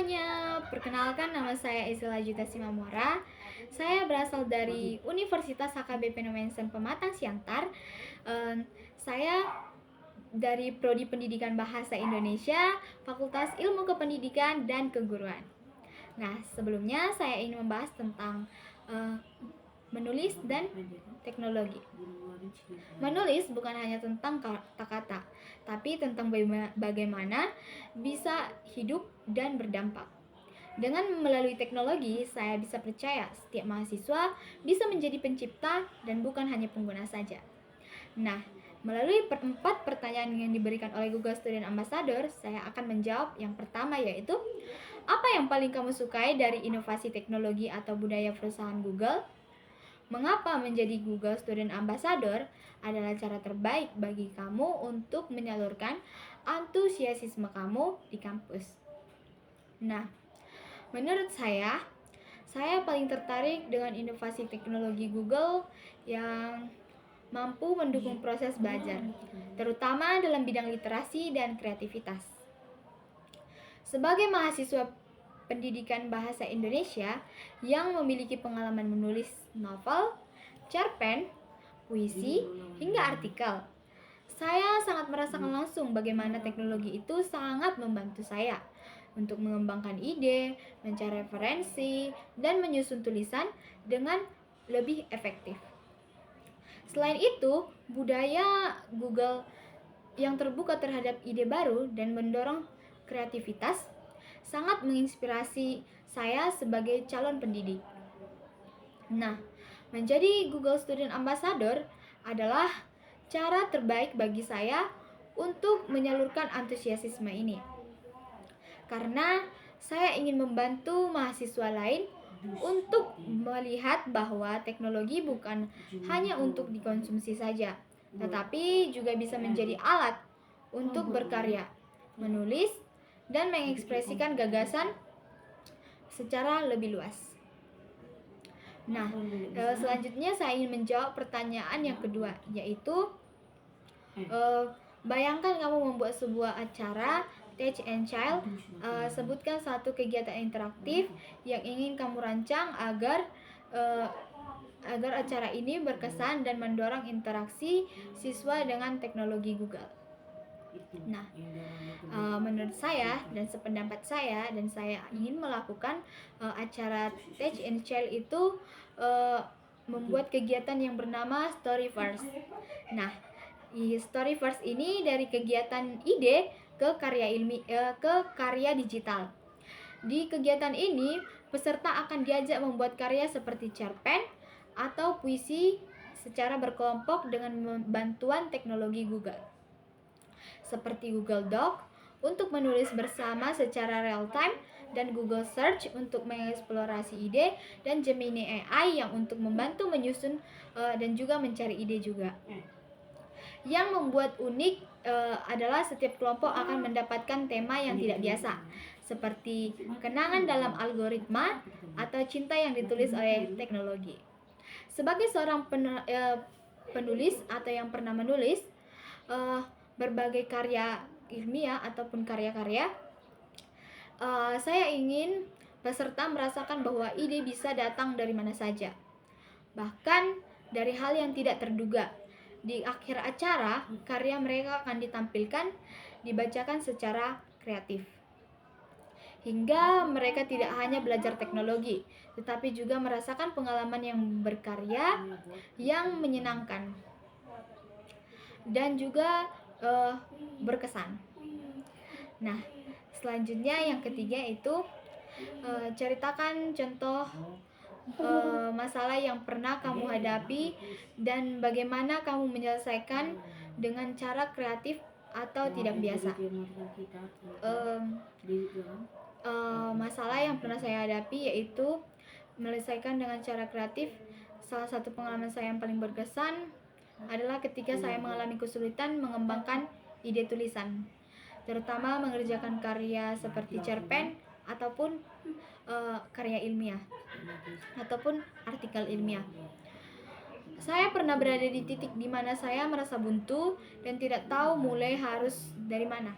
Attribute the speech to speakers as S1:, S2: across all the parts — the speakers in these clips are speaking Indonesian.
S1: semuanya, perkenalkan nama saya Isla Juta Simamora. Saya berasal dari Universitas HKBP Nomensen Pematang Siantar. Saya dari Prodi Pendidikan Bahasa Indonesia, Fakultas Ilmu Kependidikan dan Keguruan. Nah, sebelumnya saya ingin membahas tentang menulis dan teknologi. Menulis bukan hanya tentang kata-kata, tapi tentang bagaimana bisa hidup dan berdampak. Dengan melalui teknologi, saya bisa percaya setiap mahasiswa bisa menjadi pencipta dan bukan hanya pengguna saja. Nah, melalui 4 pertanyaan yang diberikan oleh Google Student Ambassador, saya akan menjawab yang pertama, yaitu apa yang paling kamu sukai dari inovasi teknologi atau budaya perusahaan Google? Mengapa menjadi Google Student Ambassador adalah cara terbaik bagi kamu untuk menyalurkan antusiasme kamu di kampus. Nah, menurut saya paling tertarik dengan inovasi teknologi Google yang mampu mendukung proses belajar, terutama dalam bidang literasi dan kreativitas. Sebagai mahasiswa pendidikan bahasa Indonesia yang memiliki pengalaman menulis novel, cerpen, puisi, hingga artikel, saya sangat merasakan langsung bagaimana teknologi itu sangat membantu saya untuk mengembangkan ide, mencari referensi, dan menyusun tulisan dengan lebih efektif. Selain itu, budaya Google yang terbuka terhadap ide baru dan mendorong kreativitas sangat menginspirasi saya sebagai calon pendidik. Nah, menjadi Google Student Ambassador adalah cara terbaik bagi saya untuk menyalurkan antusiasme ini. Karena saya ingin membantu mahasiswa lain untuk melihat bahwa teknologi bukan hanya untuk dikonsumsi saja, tetapi juga bisa menjadi alat untuk berkarya, menulis, dan mengekspresikan gagasan secara lebih luas. Nah, selanjutnya saya ingin menjawab pertanyaan yang kedua, yaitu bayangkan kamu membuat sebuah acara Teach and Child. Sebutkan satu kegiatan interaktif yang ingin kamu rancang agar acara ini berkesan dan mendorong interaksi siswa dengan teknologi Google. Nah, menurut saya dan sependapat saya, dan saya ingin melakukan acara Teach and Child itu membuat kegiatan yang bernama Storyverse. Nah, Storyverse ini dari kegiatan ide ke karya digital. Di kegiatan ini, peserta akan diajak membuat karya seperti cerpen atau puisi secara berkelompok dengan bantuan teknologi Google, seperti Google Doc untuk menulis bersama secara real time, dan Google Search untuk mengeksplorasi ide, dan Gemini AI yang untuk membantu menyusun dan juga mencari ide juga. Yang membuat unik adalah setiap kelompok akan mendapatkan tema yang tidak biasa, seperti kenangan dalam algoritma atau cinta yang ditulis oleh teknologi. Sebagai seorang penulis atau yang pernah menulis berbagai karya ilmiah ataupun karya-karya, saya ingin peserta merasakan bahwa ide bisa datang dari mana saja, bahkan dari hal yang tidak terduga. Di akhir acara, karya mereka akan ditampilkan, dibacakan secara kreatif, hingga mereka tidak hanya belajar teknologi, tetapi juga merasakan pengalaman yang berkarya yang menyenangkan dan juga berkesan. Nah, selanjutnya yang ketiga itu ceritakan contoh masalah yang pernah kamu hadapi dan bagaimana kamu menyelesaikan dengan cara kreatif atau tidak biasa. Masalah yang pernah saya hadapi yaitu menyelesaikan dengan cara kreatif. Salah satu pengalaman saya yang paling berkesan adalah ketika saya mengalami kesulitan mengembangkan ide tulisan, terutama mengerjakan karya seperti cerpen ataupun karya ilmiah ataupun artikel ilmiah. Saya pernah berada di titik di mana saya merasa buntu dan tidak tahu mulai harus dari mana.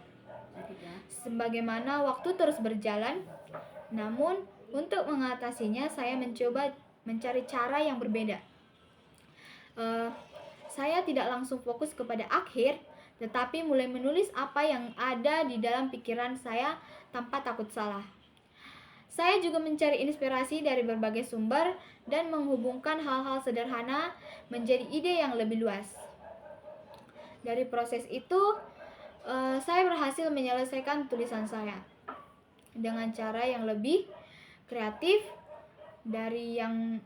S1: Sebagaimana waktu terus berjalan, namun untuk mengatasinya saya mencoba mencari cara yang berbeda. Saya tidak langsung fokus kepada akhir, tetapi mulai menulis apa yang ada di dalam pikiran saya tanpa takut salah. Saya juga mencari inspirasi dari berbagai sumber dan menghubungkan hal-hal sederhana menjadi ide yang lebih luas. Dari proses itu, saya berhasil menyelesaikan tulisan saya dengan cara yang lebih kreatif dari yang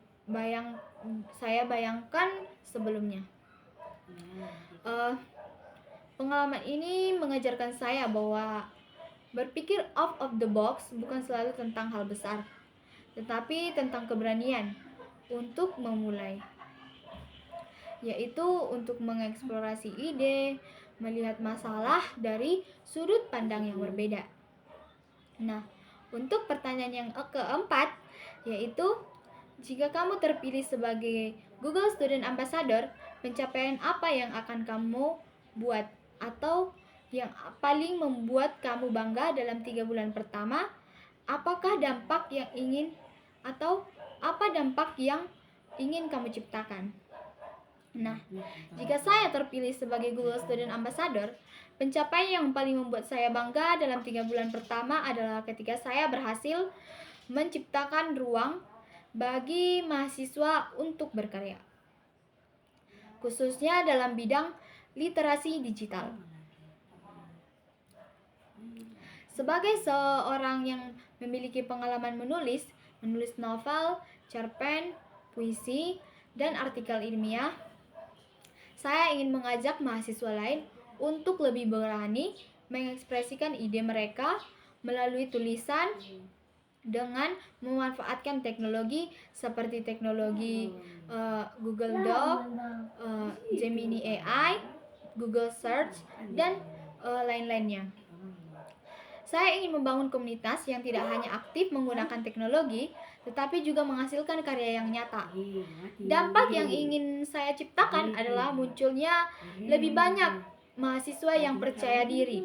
S1: saya bayangkan sebelumnya. Pengalaman ini mengajarkan saya bahwa berpikir out of the box bukan selalu tentang hal besar, tetapi tentang keberanian untuk memulai, yaitu untuk mengeksplorasi ide, melihat masalah dari sudut pandang yang berbeda. Nah, untuk pertanyaan yang keempat, yaitu jika kamu terpilih sebagai Google Student Ambassador, pencapaian apa yang akan kamu buat atau yang paling membuat kamu bangga dalam 3 bulan pertama? Apakah dampak yang ingin atau apa dampak yang ingin kamu ciptakan? Nah, jika saya terpilih sebagai Google Student Ambassador, pencapaian yang paling membuat saya bangga dalam 3 bulan pertama adalah ketika saya berhasil menciptakan ruang bagi mahasiswa untuk berkarya, khususnya dalam bidang literasi digital. Sebagai seorang yang memiliki pengalaman menulis novel, cerpen, puisi, dan artikel ilmiah, saya ingin mengajak mahasiswa lain untuk lebih berani mengekspresikan ide mereka melalui tulisan dengan memanfaatkan teknologi seperti teknologi Google Doc, Gemini AI, Google Search, dan lain-lainnya. Saya ingin membangun komunitas yang tidak hanya aktif menggunakan teknologi, tetapi juga menghasilkan karya yang nyata. Dampak yang ingin saya ciptakan adalah munculnya lebih banyak mahasiswa yang percaya diri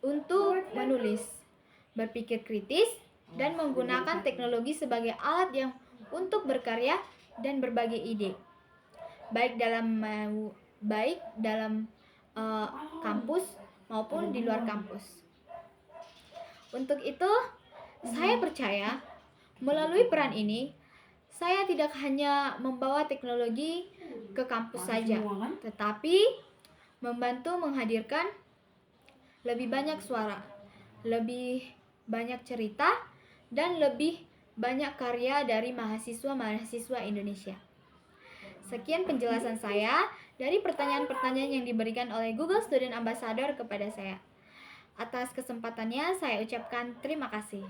S1: untuk menulis, berpikir kritis, dan menggunakan teknologi sebagai alat yang untuk berkarya dan berbagi ide, baik dalam kampus maupun di luar kampus. Untuk itu, saya percaya melalui peran ini, saya tidak hanya membawa teknologi ke kampus saja, tetapi membantu menghadirkan lebih banyak suara, lebih banyak cerita, dan lebih banyak karya dari mahasiswa-mahasiswa Indonesia. Sekian penjelasan saya dari pertanyaan-pertanyaan yang diberikan oleh Google Student Ambassador kepada saya. Atas kesempatannya, saya ucapkan terima kasih.